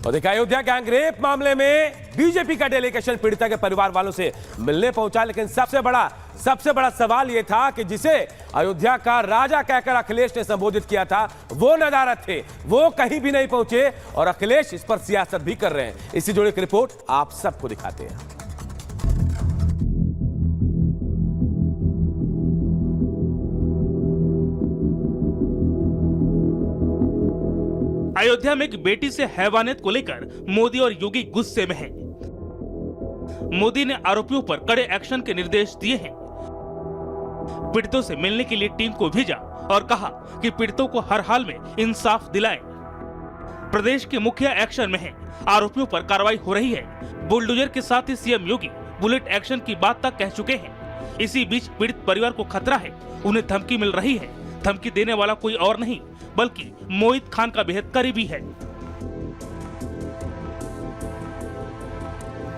और देखा Ayodhya gang rape मामले में बीजेपी का डेलीगेशन पीड़िता के परिवार वालों से मिलने पहुंचा, लेकिन सबसे बड़ा सवाल यह था कि जिसे अयोध्या का राजा कहकर अखिलेश ने संबोधित किया था वो नदारत थे, वो कहीं भी नहीं पहुंचे और अखिलेश इस पर सियासत भी कर रहे हैं। इससे जुड़ी एक रिपोर्ट आप सबको दिखाते हैं। अयोध्या में एक बेटी से हैवानियत को लेकर मोदी और योगी गुस्से में हैं। मोदी ने आरोपियों पर कड़े एक्शन के निर्देश दिए हैं। पीड़ितों से मिलने के लिए टीम को भेजा और कहा कि पीड़ितों को हर हाल में इंसाफ दिलाएं। प्रदेश के मुखिया एक्शन में हैं। आरोपियों पर कार्रवाई हो रही है। बुलडोजर के साथ ही सीएम योगी बुलेट एक्शन की बात तक कह चुके हैं। इसी बीच पीड़ित परिवार को खतरा है, उन्हें धमकी मिल रही है। धमकी देने वाला कोई और नहीं बल्कि मोहित खान का बेहद करीबी है।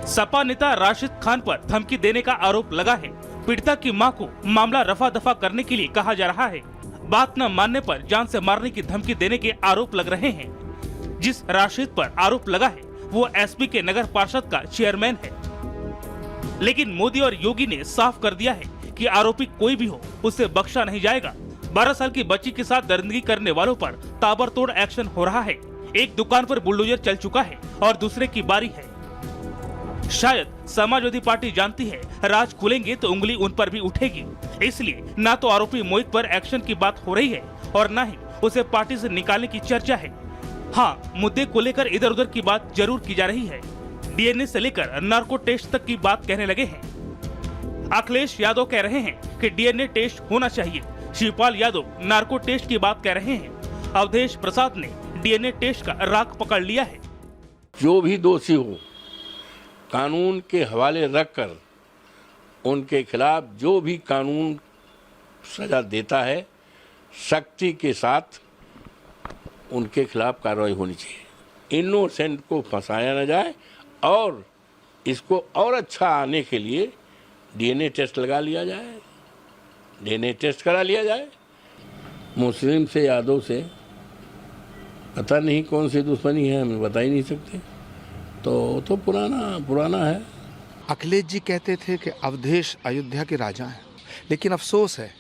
सपा नेता राशिद खान पर धमकी देने का आरोप लगा है। पीड़िता की मां को मामला रफा दफा करने के लिए कहा जा रहा है। बात न मानने पर जान से मारने की धमकी देने के आरोप लग रहे हैं। जिस राशिद पर आरोप लगा है वो एसपी के नगर पार्षद का चेयरमैन है। लेकिन मोदी और योगी ने साफ कर दिया है कि आरोपी कोई भी हो उसे बख्शा नहीं जाएगा। 12 साल की बच्ची के साथ दरिंदगी करने वालों पर ताबड़तोड़ एक्शन हो रहा है। एक दुकान पर बुलडोजर चल चुका है और दूसरे की बारी है। शायद समाजवादी पार्टी जानती है राज खुलेंगे तो उंगली उन पर भी उठेगी, इसलिए न तो आरोपी मोहित पर एक्शन की बात हो रही है और न ही उसे पार्टी से निकालने की चर्चा है। हाँ, मुद्दे को लेकर इधर उधर की बात जरूर की जा रही है। डीएनए से लेकर नार्को टेस्ट तक की बात कहने लगे हैं। अखिलेश यादव कह रहे हैं कि डीएनए टेस्ट होना चाहिए। शिवपाल यादव नार्को टेस्ट की बात कह रहे हैं। अवधेश प्रसाद ने डीएनए टेस्ट का राग पकड़ लिया है। जो भी दोषी हो कानून के हवाले रखकर उनके खिलाफ जो भी कानून सजा देता है सख्ती के साथ उनके खिलाफ कार्रवाई होनी चाहिए। इनोसेंट को फंसाया न जाए और इसको और अच्छा आने के लिए डीएनए टेस्ट लगा लिया जाए, डीएनए टेस्ट करा लिया जाए। मुस्लिम से यादव से पता नहीं कौन सी दुश्मनी है, हमें बता ही नहीं सकते। तो पुराना है। अखिलेश जी कहते थे कि अवधेश अयोध्या के राजा हैं, लेकिन अफसोस है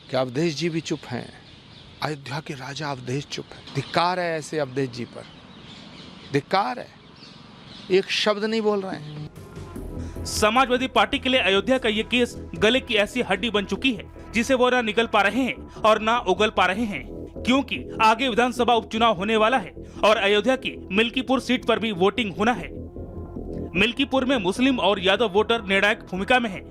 कि अवधेश जी भी चुप हैं। अयोध्या के राजा अवधेश चुप है। धिक्कार है ऐसे अवधेश जी पर, धिक्कार है। एक शब्द नहीं बोल रहे हैं। समाजवादी पार्टी के लिए अयोध्या का ये केस गले की ऐसी हड्डी बन चुकी है जिसे वो न निकल पा रहे हैं और न उगल पा रहे हैं, क्योंकि आगे विधानसभा उपचुनाव होने वाला है और अयोध्या की मिल्कीपुर सीट पर भी वोटिंग होना है। मिल्कीपुर में मुस्लिम और यादव वोटर निर्णायक भूमिका में हैं।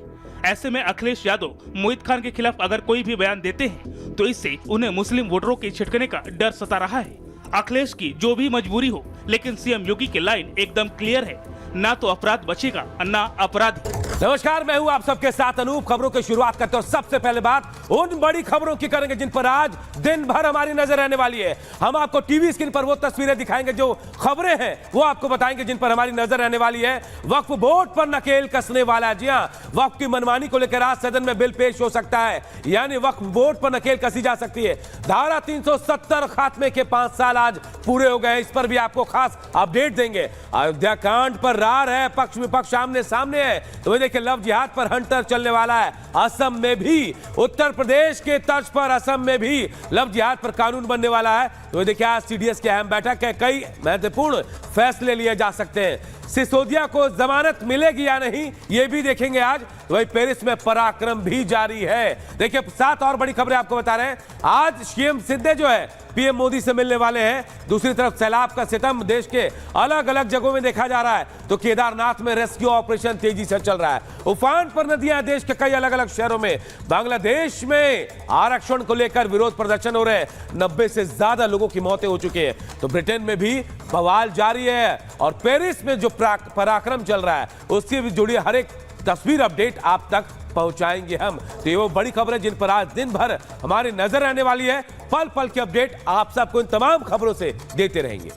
ऐसे में अखिलेश यादव मोहित खान के खिलाफ अगर कोई भी बयान देते हैं तो इससे उन्हें मुस्लिम वोटरों के छिटकने का डर सता रहा है। अखिलेश की जो भी मजबूरी हो, लेकिन सीएम योगी की लाइन एकदम क्लियर है, ना तो अपराध बचेगा ना अपराधी। नमस्कार, मैं हूं आप सबके साथ अनूप। खबरों की शुरुआत करते हैं। सबसे पहले बात उन बड़ी खबरों की करेंगे जिन पर आज दिन भर हमारी नजर रहने वाली है। हम आपको टीवी स्क्रीन पर वो तस्वीरें दिखाएंगे, जो खबरें हैं वो आपको बताएंगे जिन पर हमारी नजर रहने वाली है। वक्फ बोर्ड पर नकेल कसने वाला है। जी हां, वक्फ की मनमानी को लेकर आज सदन में बिल पेश हो सकता है, यानी वक्फ बोर्ड पर नकेल कसी जा सकती है। धारा 370 खात्मे के 5 साल आज पूरे हो गए। इस पर भी आपको खास अपडेट देंगे। अयोध्या कांड पर रार है, पक्ष विपक्ष आमने सामने है। तो देखिए, लव जिहाद पर हंटर चलने वाला है। असम में भी, उत्तर प्रदेश के तर्ज पर असम में भी लव जिहाद पर कानून बनने वाला है। तो देखिए, आज सीडीएस की अहम बैठक है। कई महत्वपूर्ण फैसले लिए जा सकते हैं। सिसोदिया को जमानत मिलेगी या नहीं, ये भी देखेंगे आज। वही पेरिस में पराक्रम भी जारी है। देखिए, 7 और बड़ी खबरें आपको बता रहे हैं। आज सीएम सिद्धे जो है पीएम मोदी से मिलने वाले हैं। दूसरी तरफ सैलाब का सितम देश के अलग अलग जगहों में देखा जा रहा है, तो केदारनाथ में रेस्क्यू ऑपरेशन तेजी से चल रहा है। उफान पर नदियां देश के कई अलग अलग शहरों में। बांग्लादेश में आरक्षण को लेकर विरोध प्रदर्शन हो रहे हैं। 90 से ज्यादा लोगों की मौतें हो चुकी है। तो ब्रिटेन में भी बवाल जारी है और पेरिस में जो पराक्रम चल रहा है उससे भी जुड़ी हर एक तस्वीर अपडेट आप तक पहुंचाएंगे हम। तो ये वो बड़ी खबरें जिन पर आज दिन भर हमारी नजर रहने वाली है। पल पल की अपडेट आप सबको इन तमाम खबरों से देते रहेंगे।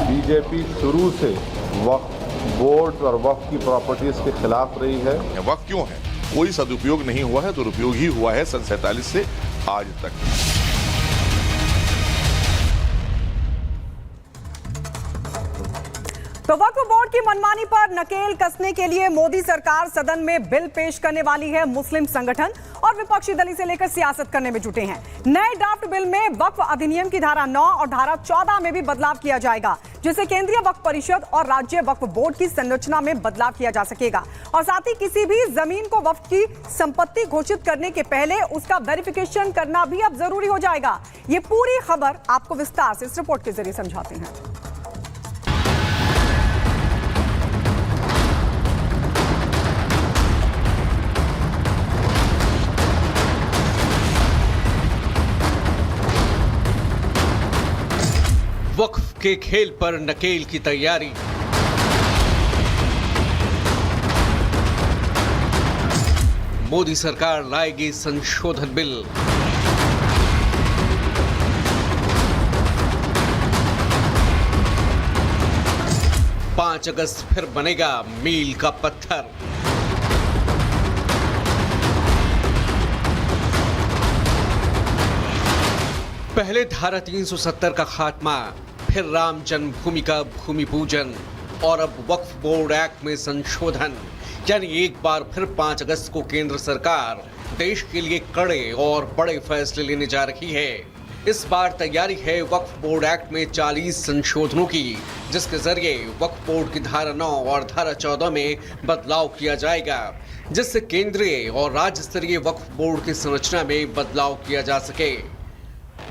बीजेपी शुरू से वक्फ बोर्ड और वक्फ की प्रॉपर्टीज के खिलाफ रही है। वक्फ क्यों है? कोई सदुपयोग नहीं हुआ है, दुरुपयोग ही हुआ है सन 47 से आज तक। तो वक्फ बोर्ड की मनमानी पर नकेल कसने के लिए मोदी सरकार सदन में बिल पेश करने वाली है। मुस्लिम संगठन और विपक्षी दल इसे लेकर सियासत करने में जुटे हैं। नए ड्राफ्ट बिल में वक्फ अधिनियम की धारा 9 और धारा 14 में भी बदलाव किया जाएगा, जिससे केंद्रीय वक्फ परिषद और राज्य वक्फ बोर्ड की संरचना में बदलाव किया जा सकेगा। और साथ ही किसी भी जमीन को वक्फ की संपत्ति घोषित करने के पहले उसका वेरिफिकेशन करना भी अब जरूरी हो जाएगा। ये पूरी खबर आपको विस्तार से इस रिपोर्ट के जरिए समझाते हैं। वक्फ के खेल पर नकेल की तैयारी। मोदी सरकार लाएगी संशोधन बिल। पांच अगस्त फिर बनेगा मील का पत्थर। पहले धारा 370 का खात्मा, फिर राम जन्मभूमि का भूमि पूजन और अब वक्फ बोर्ड एक्ट में संशोधन। यानी एक बार फिर 5 अगस्त को केंद्र सरकार देश के लिए कड़े और बड़े फैसले लेने जा रही है। इस बार तैयारी है वक्फ बोर्ड एक्ट में 40 संशोधनों की, जिसके जरिए वक्फ बोर्ड की धारा 9 और धारा 14 में बदलाव किया जाएगा, जिससे केंद्रीय और राज्य स्तरीय वक्फ बोर्ड की संरचना में बदलाव किया जा सके।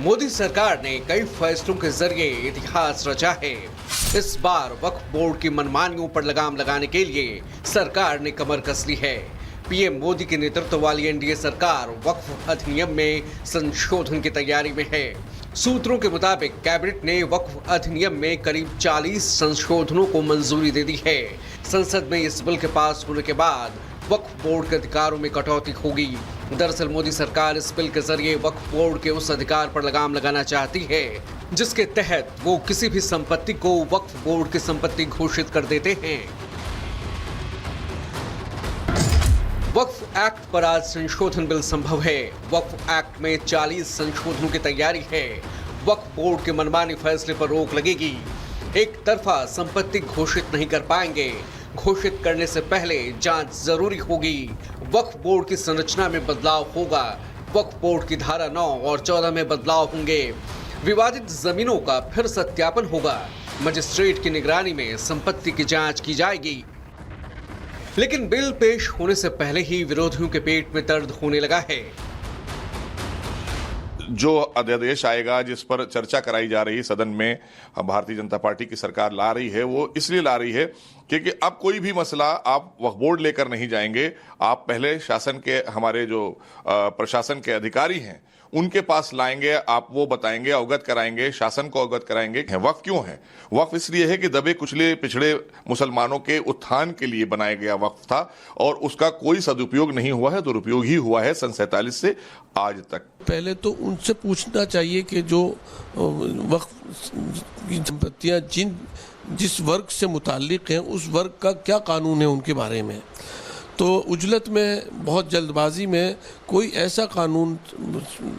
मोदी सरकार ने कई फैसलों के जरिए इतिहास रचा है। इस बार वक्फ बोर्ड की मनमानियों पर लगाम लगाने के लिए सरकार ने कमर कस ली है। पीएम मोदी के नेतृत्व वाली एनडीए सरकार वक्फ अधिनियम में संशोधन की तैयारी में है। सूत्रों के मुताबिक कैबिनेट ने वक्फ अधिनियम में करीब 40 संशोधनों को मंजूरी दे दी है। संसद में इस बिल के पास होने के बाद वक्फ बोर्ड के अधिकारों में कटौती होगी। दरअसल मोदी सरकार इस बिल के जरिए वक्फ बोर्ड के उस अधिकार पर लगाम लगाना चाहती है जिसके तहत वो किसी भी संपत्ति को वक्फ बोर्ड की संपत्ति घोषित कर देते हैं। वक्फ एक्ट पर आज संशोधन बिल संभव है। वक्फ एक्ट में 40 संशोधनों की तैयारी है। वक्फ बोर्ड के मनमानी फैसले पर रोक लगेगी। एक तरफा संपत्ति घोषित नहीं कर पाएंगे। घोषित करने से पहले जांच जरूरी होगी। वक्फ बोर्ड की संरचना में बदलाव होगा। वक्फ बोर्ड की धारा 9 और 14 में बदलाव होंगे। विवादित जमीनों का फिर सत्यापन होगा। मजिस्ट्रेट की निगरानी में संपत्ति की जांच की जाएगी। लेकिन बिल पेश होने से पहले ही विरोधियों के पेट में दर्द होने लगा है। जो अध्यादेश आएगा, जिस पर चर्चा कराई जा रही सदन में, भारतीय जनता पार्टी की सरकार ला रही है, वो इसलिए ला रही है क्योंकि अब कोई भी मसला आप वक्फ बोर्ड लेकर नहीं जाएंगे। आप पहले शासन के, हमारे जो प्रशासन के अधिकारी हैं, उनके पास लाएंगे। आप वो बताएंगे, अवगत कराएंगे, शासन को अवगत कराएंगे। वक्फ क्यों है? वक्फ इसलिए है कि दबे कुचले पिछड़े मुसलमानों के उत्थान के लिए बनाया गया वक्फ था और उसका कोई सदुपयोग नहीं हुआ है, दुरुपयोग ही हुआ है सन 47 से आज तक। पहले तो उनसे पूछना चाहिए कि जो वक्फ की संपत्तियां जिस वर्ग से मुताल्लिक हैं, उस वर्ग का क्या कानून है उनके बारे में। तो उजलत में, बहुत जल्दबाजी में कोई ऐसा कानून